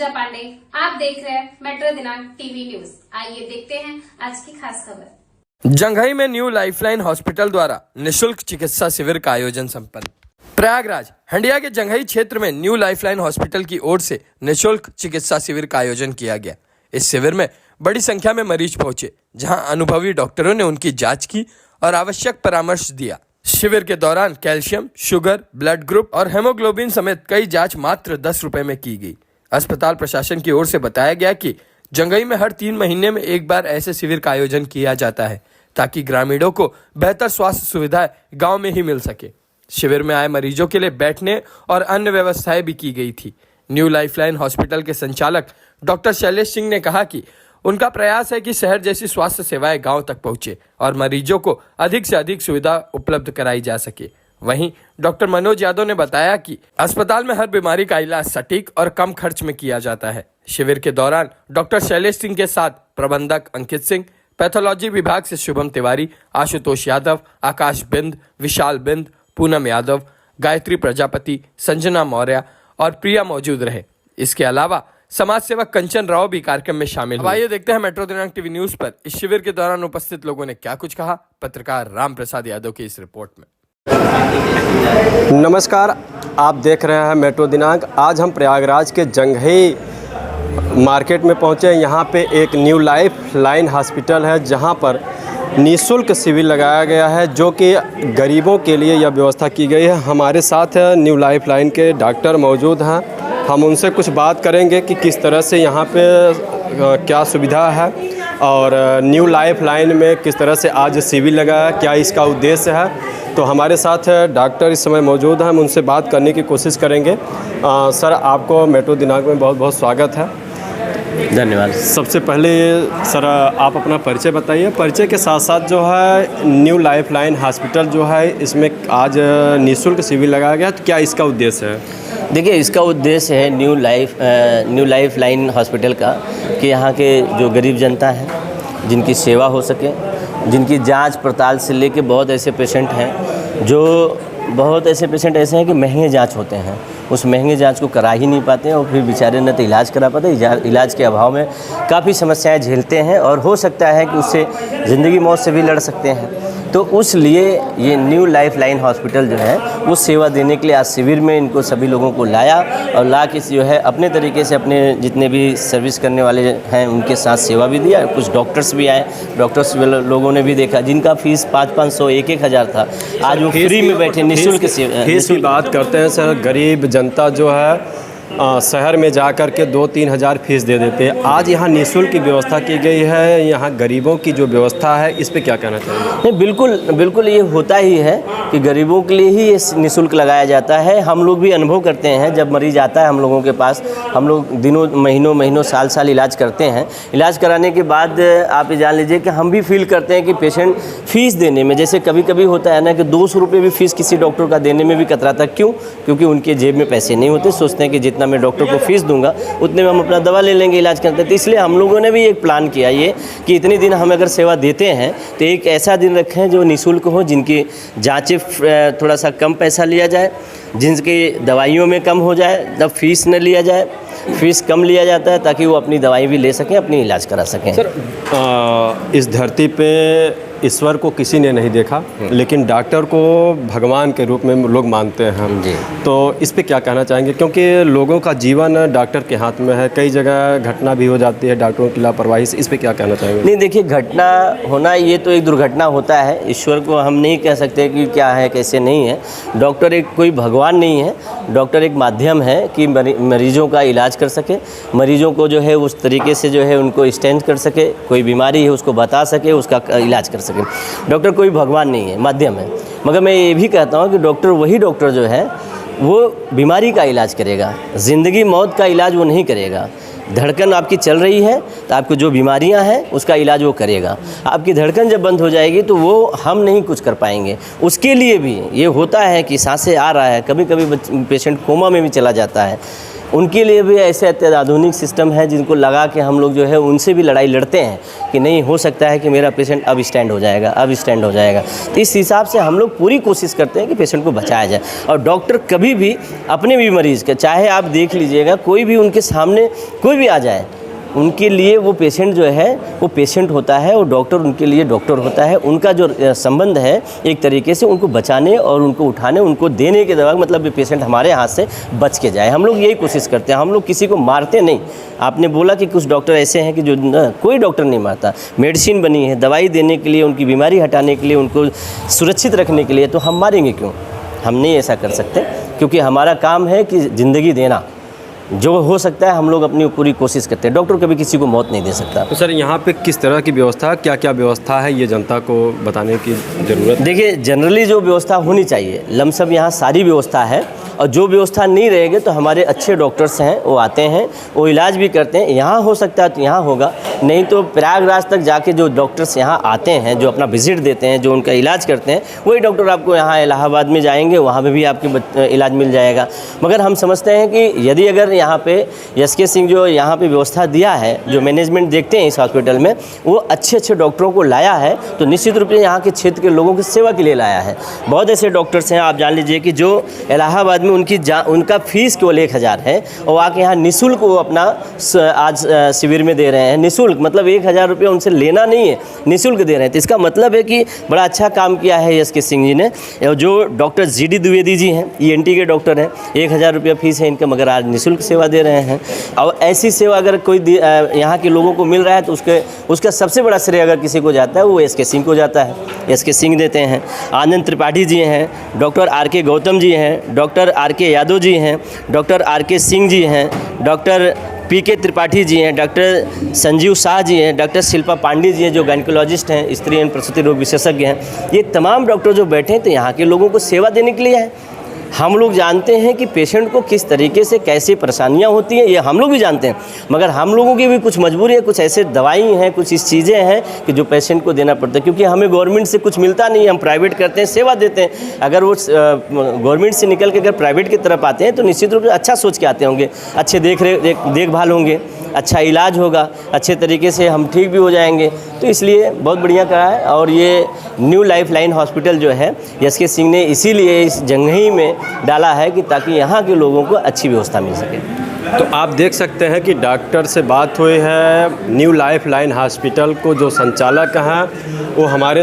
पूजा पांडे। आप देख रहे हैं मेट्रो दिनांक टीवी न्यूज। आइए देखते हैं आज की खास खबर। जंघई में न्यू लाइफलाइन हॉस्पिटल द्वारा निशुल्क चिकित्सा शिविर का आयोजन संपन्न। प्रयागराज हंडिया के जंघई क्षेत्र में न्यू लाइफलाइन हॉस्पिटल की ओर से निशुल्क चिकित्सा शिविर का आयोजन किया गया। इस शिविर में बड़ी संख्या में मरीज पहुंचे, जहां अनुभवी डॉक्टरों ने उनकी जांच की और आवश्यक परामर्श दिया। शिविर के दौरान कैल्शियम, शुगर, ब्लड ग्रुप और हेमोग्लोबिन समेत कई जांच मात्र 10 रुपए में की गई। अस्पताल प्रशासन की ओर से बताया गया कि जंघई में हर 3 महीने में एक बार ऐसे शिविर का आयोजन किया जाता है, ताकि ग्रामीणों को बेहतर स्वास्थ्य सुविधाएं गांव में ही मिल सके। शिविर में आए मरीजों के लिए बैठने और अन्य व्यवस्थाएं भी की गई थी। न्यू लाइफलाइन हॉस्पिटल के संचालक डॉक्टर शैलेश सिंह ने कहा कि उनका प्रयास है कि शहर जैसी स्वास्थ्य सेवाएं गांव तक पहुंचे और मरीजों को अधिक से अधिक सुविधा उपलब्ध कराई जा सके। वहीं डॉक्टर मनोज यादव ने बताया कि अस्पताल में हर बीमारी का इलाज सटीक और कम खर्च में किया जाता है। शिविर के दौरान डॉक्टर शैलेश सिंह के साथ प्रबंधक अंकित सिंह, पैथोलॉजी विभाग से शुभम तिवारी, आशुतोष यादव, आकाश बिंद, विशाल बिंद, पूनम यादव, गायत्री प्रजापति, संजना मौर्य और प्रिया मौजूद रहे। इसके अलावा समाज सेवक कंचन राव भी कार्यक्रम में शामिल हुए। आइए देखते हैं मेट्रो दिनांक टीवी न्यूज पर इस शिविर के दौरान उपस्थित लोगों ने क्या कुछ कहा। पत्रकार राम प्रसाद यादव की इस रिपोर्ट में। नमस्कार, आप देख रहे हैं मेट्रो दिनांक। आज हम प्रयागराज के जंघई मार्केट में पहुंचे। यहाँ पे एक न्यू लाइफ लाइन हॉस्पिटल है, जहाँ पर निःशुल्क शिविर लगाया गया है, जो कि गरीबों के लिए यह व्यवस्था की गई है। हमारे साथ न्यू लाइफ लाइन के डॉक्टर मौजूद हैं। हम उनसे कुछ बात करेंगे कि किस तरह से यहाँ पे क्या सुविधा है और न्यू लाइफ लाइन में किस तरह से आज शिविर लगाया, क्या इसका उद्देश्य है। तो हमारे साथ डॉक्टर इस समय मौजूद हैं, हम उनसे बात करने की कोशिश करेंगे। सर, आपको मेट्रो दिनांक में बहुत बहुत स्वागत है। धन्यवाद। सबसे पहले सर, आप अपना परिचय बताइए। परिचय के साथ साथ जो है न्यू लाइफ लाइन हॉस्पिटल जो है, इसमें आज निःशुल्क शिविर लगाया गया, तो क्या इसका उद्देश्य है? देखिए, इसका उद्देश्य है न्यू लाइफ लाइन हॉस्पिटल का कि यहाँ के जो गरीब जनता है, जिनकी सेवा हो सके, जिनकी जांच पड़ताल से लेके बहुत ऐसे पेशेंट हैं कि महंगे जांच होते हैं, उस महंगे जांच को करा ही नहीं पाते हैं और फिर बेचारे न तो इलाज करा पाते, इलाज के अभाव में काफ़ी समस्याएं झेलते हैं और हो सकता है कि उससे ज़िंदगी मौत से भी लड़ सकते हैं। तो उस लिए ये न्यू लाइफ लाइन हॉस्पिटल जो है वो सेवा देने के लिए आज शिविर में इनको सभी लोगों को लाया और ला के जो है अपने तरीके से अपने जितने भी सर्विस करने वाले हैं उनके साथ सेवा भी दिया। कुछ डॉक्टर्स भी आए, डॉक्टर्स लोगों ने भी देखा, जिनका फीस 500-500, 1-1 हज़ार था, आज वो फ्री में बैठे निःशुल्क फीस की बात करते हैं सर। गरीब जनता जो है शहर में जा कर के 2-3 हज़ार फीस दे देते हैं। आज यहाँ निःशुल्क की व्यवस्था की गई है, यहाँ गरीबों की जो व्यवस्था है, इस पे क्या कहना चाहिए? नहीं, बिल्कुल ये होता ही है कि गरीबों के लिए ही ये निःशुल्क लगाया जाता है। हम लोग भी अनुभव करते हैं, जब मरीज आता है हम लोगों के पास, हम लोग दिनों महीनों साल इलाज करते हैं। इलाज कराने के बाद आप ये जान लीजिए कि हम भी फील करते हैं कि पेशेंट फ़ीस देने में, जैसे कभी होता है ना कि 200 रुपये भी फीस किसी डॉक्टर का देने में भी कतराता। क्यों? क्योंकि उनके जेब में पैसे नहीं होते, सोचते हैं कि जितना मैं डॉक्टर को फीस दूंगा उतने में हम अपना दवा ले लेंगे, इलाज करते हैं। तो इसलिए हम लोगों ने भी एक प्लान किया ये कि इतने दिन हम अगर सेवा देते हैं तो एक ऐसा दिन रखें जो निःशुल्क हो, जिनकी जांचें थोड़ा सा कम पैसा लिया जाए, जिनकी दवाइयों में कम हो जाए, तब फीस न लिया जाए, फीस कम लिया जाता है ताकि वो अपनी दवाई भी ले सकें, अपनी इलाज करा सकें। सर, इस धरती पे ईश्वर को किसी ने नहीं देखा, लेकिन डॉक्टर को भगवान के रूप में लोग मानते हैं हम जी। तो इस पे क्या कहना चाहेंगे, क्योंकि लोगों का जीवन डॉक्टर के हाथ में है, कई जगह घटना भी हो जाती है डॉक्टरों की लापरवाही से, इस पे क्या कहना चाहेंगे? नहीं, देखिए, घटना होना ये तो एक दुर्घटना होता है, ईश्वर को हम नहीं कह सकते कि क्या है कैसे नहीं है। डॉक्टर एक कोई भगवान नहीं है, डॉक्टर एक माध्यम है कि मरीजों का इलाज कर सके, मरीजों को जो है उस तरीके से जो है उनको स्टेंट कर सके, कोई बीमारी है उसको बता सके, उसका इलाज कर सके। डॉक्टर कोई भगवान नहीं है, माध्यम है। मगर मैं ये भी कहता हूँ कि वही डॉक्टर जो है वो बीमारी का इलाज करेगा, ज़िंदगी मौत का इलाज वो नहीं करेगा। धड़कन आपकी चल रही है तो आपको जो बीमारियां हैं उसका इलाज वो करेगा। आपकी धड़कन जब बंद हो जाएगी तो वो हम नहीं कुछ कर पाएंगे। उसके लिए भी ये होता है कि सांसें आ रहा है, कभी पेशेंट कोमा में भी चला जाता है, उनके लिए भी ऐसे अत्याधुनिक सिस्टम है जिनको लगा के हम लोग जो है उनसे भी लड़ाई लड़ते हैं कि नहीं हो सकता है कि मेरा पेशेंट अब स्टैंड हो जाएगा, अब स्टैंड हो जाएगा। तो इस हिसाब से हम लोग पूरी कोशिश करते हैं कि पेशेंट को बचाया जाए। और डॉक्टर कभी भी अपने भी मरीज़ का, चाहे आप देख लीजिएगा, कोई भी उनके सामने कोई भी आ जाए, उनके लिए वो पेशेंट जो है वो पेशेंट होता है और डॉक्टर उनके लिए डॉक्टर होता है। उनका जो संबंध है एक तरीके से उनको बचाने और उनको उठाने, उनको देने के दवा, मतलब ये पेशेंट हमारे हाथ से बच के जाए। हम लोग यही कोशिश करते हैं, हम लोग किसी को मारते नहीं। आपने बोला कि कुछ डॉक्टर ऐसे हैं कि जो कोई डॉक्टर नहीं मारता। मेडिसिन बनी है दवाई देने के लिए, उनकी बीमारी हटाने के लिए, उनको सुरक्षित रखने के लिए, तो हम मारेंगे क्यों? हम नहीं ऐसा कर सकते, क्योंकि हमारा काम है कि ज़िंदगी देना। जो हो सकता है हम लोग अपनी पूरी कोशिश करते हैं। डॉक्टर कभी किसी को मौत नहीं दे सकता। तो सर यहाँ पे किस तरह की व्यवस्था, क्या क्या व्यवस्था है, ये जनता को बताने की ज़रूरत है। देखिए, जनरली जो व्यवस्था होनी चाहिए लमसम यहाँ सारी व्यवस्था है, और जो व्यवस्था नहीं रहेगी तो हमारे अच्छे डॉक्टर्स हैं, वो आते हैं, वो इलाज भी करते हैं। यहाँ हो सकता है तो यहाँ होगा, नहीं तो प्रयागराज तक जाके जो डॉक्टर्स यहाँ आते हैं, जो अपना विजिट देते हैं, जो उनका इलाज करते हैं, वही डॉक्टर आपको यहाँ इलाहाबाद में जाएंगे, वहाँ पे भी आपके इलाज मिल जाएगा। मगर हम समझते हैं कि यदि अगर यहाँ पे एसके सिंह जो यहाँ पे व्यवस्था दिया है, जो मैनेजमेंट देखते हैं इस हॉस्पिटल में, वो अच्छे अच्छे डॉक्टरों को लाया है, तो निश्चित रूप से यहाँ के क्षेत्र के लोगों की सेवा के लिए लाया है। बहुत ऐसे डॉक्टर्स हैं, आप जान लीजिए कि जो इलाहाबाद में उनका फीस केवल 1000 है, और आके यहाँ निःशुल्क वो अपना आज शिविर में दे रहे हैं। निःशुल्क मतलब 1000 रुपये उनसे लेना नहीं है, निःशुल्क दे रहे हैं। तो इसका मतलब है कि बड़ा अच्छा काम किया है एसके सिंह जी ने। जो डॉक्टर जीडी द्विवेदी जी हैं, ENT के डॉक्टर हैं, 1000 रुपया फीस है इनका, मगर आज निःशुल्क सेवा दे रहे हैं। और ऐसी सेवा अगर कोई यहाँ के लोगों को मिल रहा है तो उसका सबसे बड़ा श्रेय अगर किसी को जाता है वो एसके सिंह को जाता है। एसके सिंह देते हैं। आनंद त्रिपाठी जी हैं, डॉक्टर RK गौतम जी हैं, डॉक्टर RK यादव जी हैं, डॉक्टर RK सिंह जी हैं, डॉक्टर PK त्रिपाठी जी हैं, डॉक्टर संजीव शाह जी हैं, डॉक्टर शिल्पा पांडे जी हैं जो गायनिकोलॉजिस्ट हैं, स्त्री एवं प्रसूति रोग विशेषज्ञ हैं। ये तमाम डॉक्टर जो बैठे हैं तो यहाँ के लोगों को सेवा देने के लिए हैं। हम लोग जानते हैं कि पेशेंट को किस तरीके से कैसे परेशानियां होती हैं, ये हम लोग भी जानते हैं, मगर हम लोगों की भी कुछ मजबूरी है, कुछ ऐसे दवाई हैं, कुछ इस चीज़ें हैं कि जो पेशेंट को देना पड़ता है, क्योंकि हमें गवर्नमेंट से कुछ मिलता नहीं है, हम प्राइवेट करते हैं, सेवा देते हैं। अगर वो गवर्नमेंट से निकल के अगर प्राइवेट की तरफ आते हैं तो निश्चित रूप से अच्छा सोच के आते होंगे, अच्छे देखभाल होंगे, अच्छा इलाज होगा, अच्छे तरीके से हम ठीक भी हो जाएंगे। तो इसलिए बहुत बढ़िया करा है। और ये न्यू लाइफ लाइन हॉस्पिटल जो है एसके सिंह ने इसीलिए इस जंघई में डाला है कि ताकि यहाँ के लोगों को अच्छी व्यवस्था मिल सके। तो आप देख सकते हैं कि डॉक्टर से बात हुई है। न्यू लाइफ लाइन हॉस्पिटल को जो संचालक हैं वो हमारे